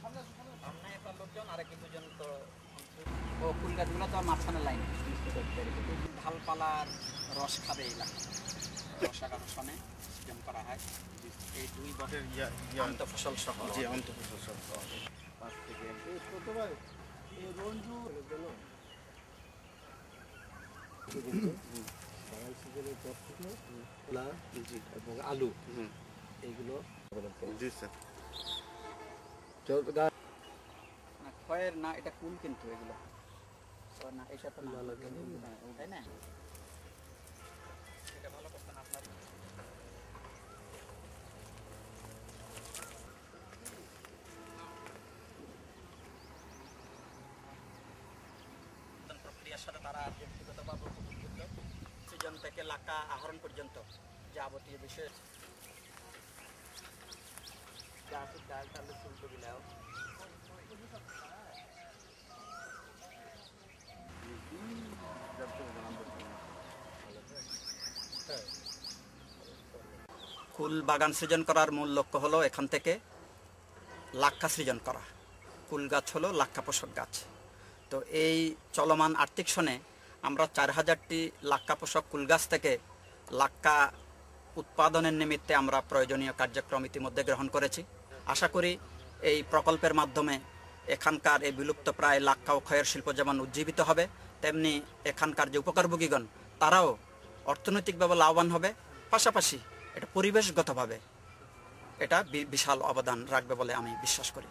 সামনে একটা লোকজন আর কি দুজন তো ও ফুল গাছগুলো তো মাঝখানে লাইন ঢালপালার রস খাবে এই এলাকা রস আকর্ষণে সিস্টেম করা হয় এই 2 বছর আন্ত ফসল সহ জি আন্ত ফসল সহ 5 থেকে এই প্রথমবার এই রঞ্জু বাগান সিজনের পর থেকে কলা এবং আলু এইগুলো জি স্যার খয়ের না এটা কুল কিন্তু এগুলো না এটা তো না তাই না এটা ভালো করতেন আপনার প্রক্রিয়ার সাথে তারা ব্যক্তিগতভাবে উপযুক্ত সৃজন থেকে লাকা আহরণ পর্যন্ত যাবতীয় বিষয় ডাল টালে শুল্ক বিলাও কুল বাগান সৃজন করার মূল লক্ষ্য হলো এখান থেকে লাক্কা সৃজন করা কুল গাছ হলো লাক্কা পোষক গাছ তো এই চলমান আর্থিক সনে আমরা 4000টি লাক্কা পোষক কুল গাছ থেকে লাক্কা উৎপাদনের নিমিত্তে আমরা প্রয়োজনীয় কার্যক্রম ইতিমধ্যে গ্রহণ করেছি আশা করি এই প্রকল্পের মাধ্যমে এখানকার এই বিলুপ্ত প্রায় লাক্কা ও খয়ের শিল্প যেমন উজ্জীবিত হবে তেমনি এখানকার যে উপকারভোগীগণ তারাও অর্থনৈতিকভাবে লাভবান হবে পাশাপাশি এটা পরিবেশগতভাবে এটা বিশাল অবদান রাখবে বলে আমি বিশ্বাস করি।